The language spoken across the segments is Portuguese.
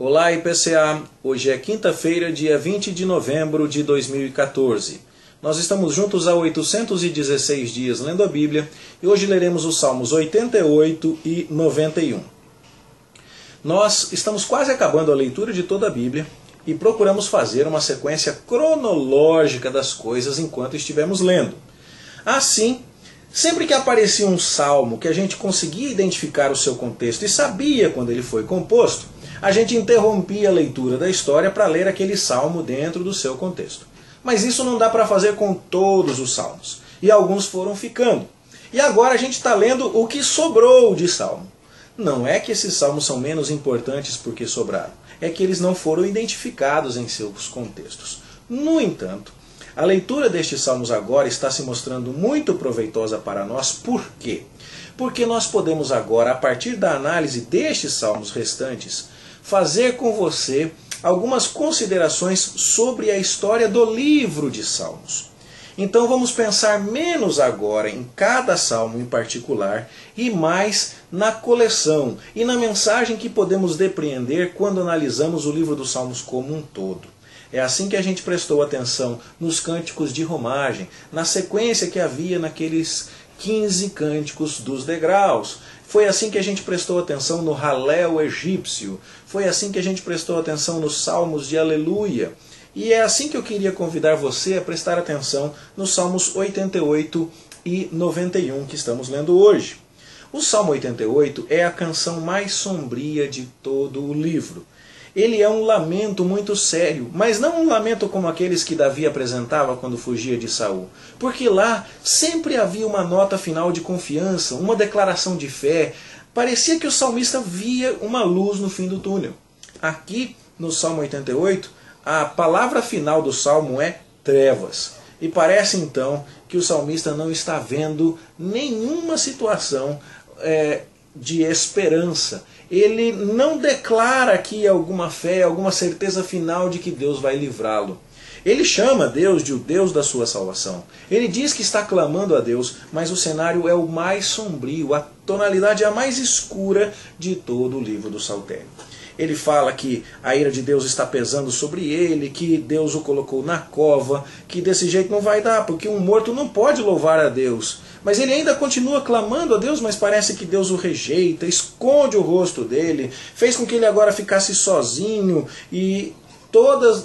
Olá IPCA, hoje é quinta-feira, dia 20 de novembro de 2014. Nós estamos juntos há 816 dias lendo a Bíblia e hoje leremos os Salmos 88 e 91. Nós estamos quase acabando a leitura de toda a Bíblia e procuramos fazer uma sequência cronológica das coisas enquanto estivemos lendo. Assim, sempre que aparecia um salmo que a gente conseguia identificar o seu contexto e sabia quando ele foi composto, a gente interrompia a leitura da história para ler aquele salmo dentro do seu contexto. Mas isso não dá para fazer com todos os salmos, e alguns foram ficando. E agora a gente está lendo o que sobrou de salmo. Não é que esses salmos são menos importantes porque sobraram, é que eles não foram identificados em seus contextos. No entanto, a leitura destes salmos agora está se mostrando muito proveitosa para nós. Por quê? Porque nós podemos agora, a partir da análise destes salmos restantes, fazer com você algumas considerações sobre a história do livro de Salmos. Então vamos pensar menos agora em cada salmo em particular e mais na coleção e na mensagem que podemos depreender quando analisamos o livro dos Salmos como um todo. É assim que a gente prestou atenção nos cânticos de romagem, na sequência que havia naqueles 15 cânticos dos degraus. Foi assim que a gente prestou atenção no Halel egípcio. Foi assim que a gente prestou atenção nos salmos de aleluia. E é assim que eu queria convidar você a prestar atenção nos Salmos 88 e 91 que estamos lendo hoje. O Salmo 88 é a canção mais sombria de todo o livro. Ele é um lamento muito sério, mas não um lamento como aqueles que Davi apresentava quando fugia de Saul. Porque lá sempre havia uma nota final de confiança, uma declaração de fé. Parecia que o salmista via uma luz no fim do túnel. Aqui, no Salmo 88, a palavra final do salmo é trevas. E parece então que o salmista não está vendo nenhuma situação de esperança. Ele não declara aqui alguma fé, alguma certeza final de que Deus vai livrá-lo. Ele chama Deus de o Deus da sua salvação. Ele diz que está clamando a Deus, mas o cenário é o mais sombrio, a tonalidade é a mais escura de todo o livro do Saltério. Ele fala que a ira de Deus está pesando sobre ele, que Deus o colocou na cova, que desse jeito não vai dar, porque um morto não pode louvar a Deus. Mas ele ainda continua clamando a Deus, mas parece que Deus o rejeita, esconde o rosto dele, fez com que ele agora ficasse sozinho e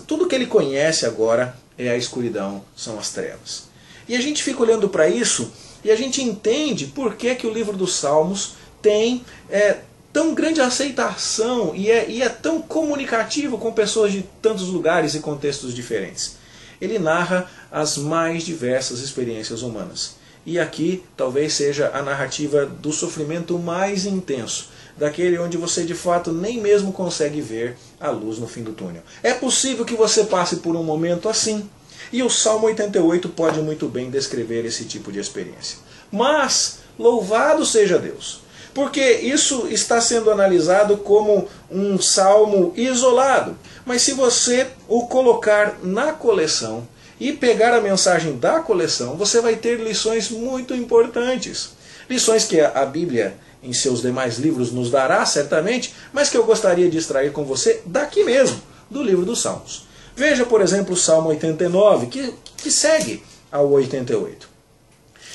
tudo que ele conhece agora é a escuridão, são as trevas. E a gente fica olhando para isso e a gente entende por que o livro dos Salmos tem tão grande aceitação e é tão comunicativo com pessoas de tantos lugares e contextos diferentes. Ele narra as mais diversas experiências humanas. E aqui talvez seja a narrativa do sofrimento mais intenso, daquele onde você de fato nem mesmo consegue ver a luz no fim do túnel. É possível que você passe por um momento assim, e o Salmo 88 pode muito bem descrever esse tipo de experiência. Mas, louvado seja Deus, porque isso está sendo analisado como um salmo isolado. Mas se você o colocar na coleção e pegar a mensagem da coleção, você vai ter lições muito importantes. Lições que a Bíblia, em seus demais livros, nos dará, certamente, mas que eu gostaria de extrair com você daqui mesmo, do livro dos Salmos. Veja, por exemplo, o Salmo 89, que segue ao 88.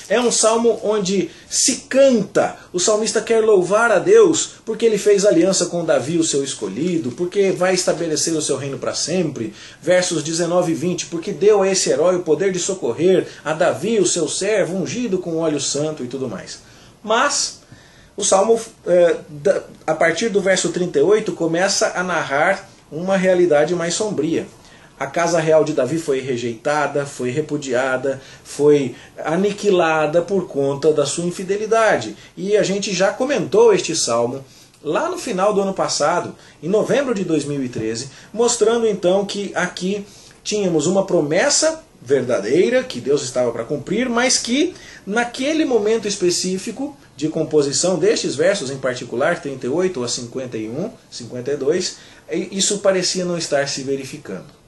É um salmo onde se canta, o salmista quer louvar a Deus porque ele fez aliança com Davi, o seu escolhido, porque vai estabelecer o seu reino para sempre. Versos 19 e 20, porque deu a esse herói o poder de socorrer, a Davi, o seu servo, ungido com óleo santo e tudo mais. Mas o salmo, a partir do verso 38, começa a narrar uma realidade mais sombria. A casa real de Davi foi rejeitada, foi repudiada, foi aniquilada por conta da sua infidelidade. E a gente já comentou este salmo lá no final do ano passado, em novembro de 2013, mostrando então que aqui tínhamos uma promessa verdadeira que Deus estava para cumprir, mas que naquele momento específico de composição destes versos, em particular 38 a 51, 52, isso parecia não estar se verificando.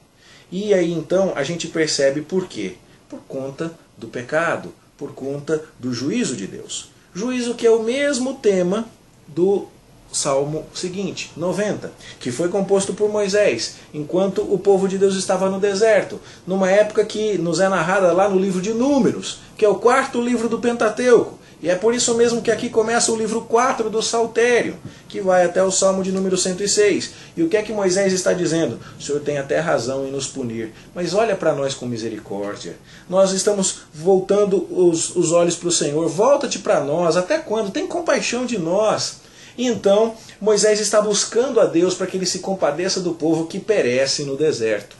E aí então a gente percebe por quê? Por conta do pecado, por conta do juízo de Deus. Juízo que é o mesmo tema do salmo seguinte, 90, que foi composto por Moisés, enquanto o povo de Deus estava no deserto, numa época que nos é narrada lá no livro de Números, que é o quarto livro do Pentateuco. E é por isso mesmo que aqui começa o livro 4 do Saltério, que vai até o Salmo de número 106. E o que é que Moisés está dizendo? O Senhor tem até razão em nos punir, mas olha para nós com misericórdia. Nós estamos voltando os olhos para o Senhor. Volta-te para nós. Até quando? Tem compaixão de nós. E então Moisés está buscando a Deus para que ele se compadeça do povo que perece no deserto.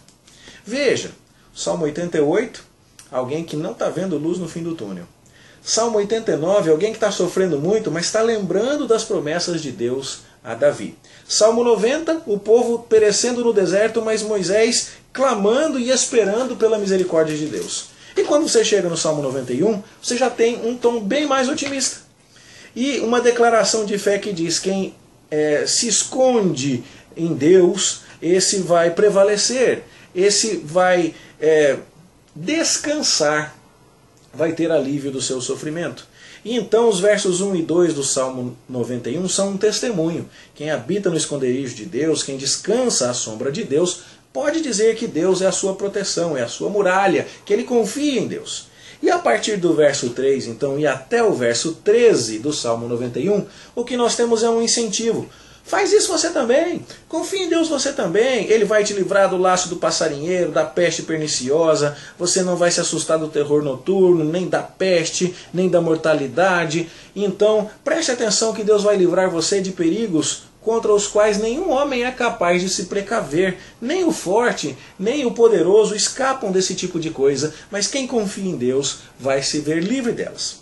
Veja, Salmo 88, alguém que não está vendo luz no fim do túnel. Salmo 89, alguém que está sofrendo muito, mas está lembrando das promessas de Deus a Davi. Salmo 90, o povo perecendo no deserto, mas Moisés clamando e esperando pela misericórdia de Deus. E quando você chega no Salmo 91, você já tem um tom bem mais otimista. E uma declaração de fé que diz: quem se esconde em Deus, esse vai prevalecer, esse vai descansar, vai ter alívio do seu sofrimento. E então os versos 1 e 2 do Salmo 91 são um testemunho. Quem habita no esconderijo de Deus, quem descansa à sombra de Deus, pode dizer que Deus é a sua proteção, é a sua muralha, que ele confia em Deus. E a partir do verso 3, então, e até o verso 13 do Salmo 91, o que nós temos é um incentivo. Faz isso você também. Confia em Deus você também. Ele vai te livrar do laço do passarinheiro, da peste perniciosa. Você não vai se assustar do terror noturno, nem da peste, nem da mortalidade. Então, preste atenção que Deus vai livrar você de perigos contra os quais nenhum homem é capaz de se precaver. Nem o forte, nem o poderoso escapam desse tipo de coisa. Mas quem confia em Deus vai se ver livre delas.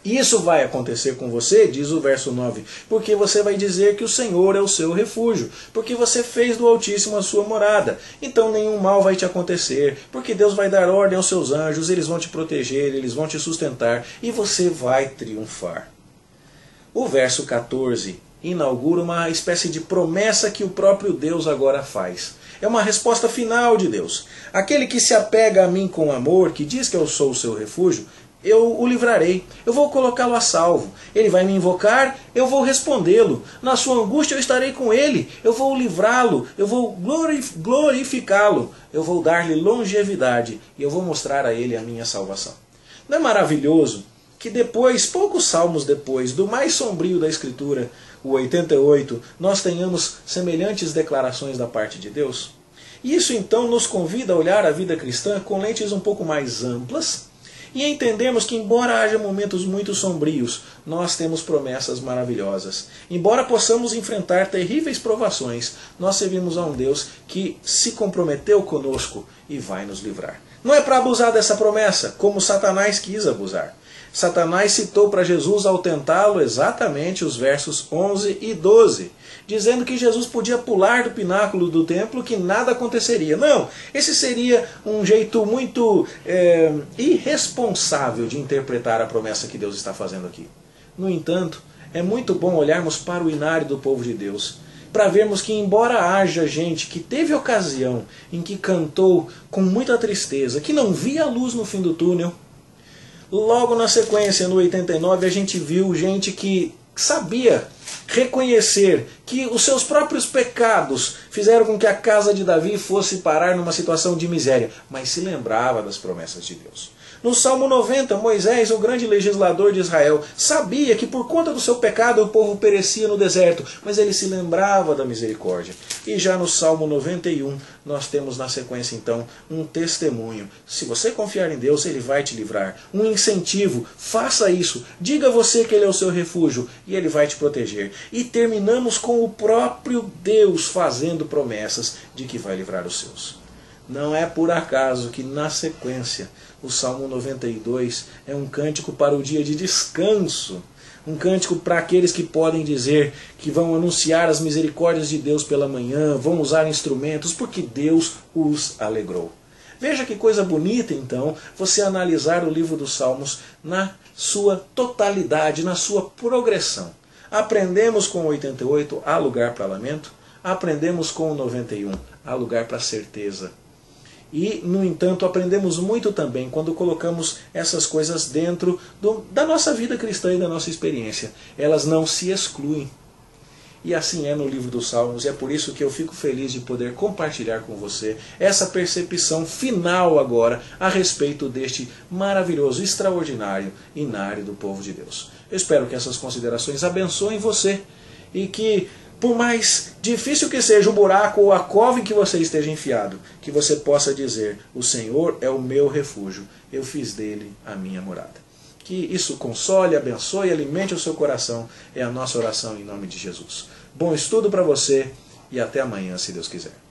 Isso vai acontecer com você, diz o verso 9, porque você vai dizer que o Senhor é o seu refúgio, porque você fez do Altíssimo a sua morada. Então nenhum mal vai te acontecer, porque Deus vai dar ordem aos seus anjos, eles vão te proteger, eles vão te sustentar, e você vai triunfar. O verso 14 inaugura uma espécie de promessa que o próprio Deus agora faz. É uma resposta final de Deus. Aquele que se apega a mim com amor, que diz que eu sou o seu refúgio, eu o livrarei, eu vou colocá-lo a salvo. Ele vai me invocar, eu vou respondê-lo. Na sua angústia eu estarei com ele, eu vou livrá-lo, eu vou glorificá-lo, eu vou dar-lhe longevidade e eu vou mostrar a ele a minha salvação. Não é maravilhoso que depois, poucos salmos depois, do mais sombrio da Escritura, o 88, nós tenhamos semelhantes declarações da parte de Deus? E isso então nos convida a olhar a vida cristã com lentes um pouco mais amplas, e entendemos que, embora haja momentos muito sombrios, nós temos promessas maravilhosas. Embora possamos enfrentar terríveis provações, nós servimos a um Deus que se comprometeu conosco e vai nos livrar. Não é para abusar dessa promessa, como Satanás quis abusar. Satanás citou para Jesus ao tentá-lo exatamente os versos 11 e 12, dizendo que Jesus podia pular do pináculo do templo, que nada aconteceria. Não, esse seria um jeito muito irresponsável de interpretar a promessa que Deus está fazendo aqui. No entanto, é muito bom olharmos para o inário do povo de Deus, para vermos que, embora haja gente que teve ocasião em que cantou com muita tristeza, que não via a luz no fim do túnel, logo na sequência, no 89, a gente viu gente que sabia reconhecer que os seus próprios pecados fizeram com que a casa de Davi fosse parar numa situação de miséria, mas se lembrava das promessas de Deus. No Salmo 90, Moisés, o grande legislador de Israel, sabia que por conta do seu pecado o povo perecia no deserto, mas ele se lembrava da misericórdia. E já no Salmo 91, nós temos na sequência então um testemunho. Se você confiar em Deus, Ele vai te livrar. Um incentivo, faça isso. Diga a você que Ele é o seu refúgio e Ele vai te proteger. E terminamos com o próprio Deus fazendo promessas de que vai livrar os seus. Não é por acaso que na sequência o Salmo 92 é um cântico para o dia de descanso. Um cântico para aqueles que podem dizer que vão anunciar as misericórdias de Deus pela manhã, vão usar instrumentos, porque Deus os alegrou. Veja que coisa bonita, então, você analisar o livro dos Salmos na sua totalidade, na sua progressão. Aprendemos com o 88, há lugar para lamento. Aprendemos com o 91, há lugar para certeza. E, no entanto, aprendemos muito também quando colocamos essas coisas dentro da nossa vida cristã e da nossa experiência. Elas não se excluem. E assim é no livro dos Salmos, e é por isso que eu fico feliz de poder compartilhar com você essa percepção final agora a respeito deste maravilhoso, extraordinário inário do povo de Deus. Eu espero que essas considerações abençoem você e que, por mais difícil que seja o buraco ou a cova em que você esteja enfiado, que você possa dizer: o Senhor é o meu refúgio, eu fiz dele a minha morada. Que isso console, abençoe e alimente o seu coração. É a nossa oração em nome de Jesus. Bom estudo para você e até amanhã, se Deus quiser.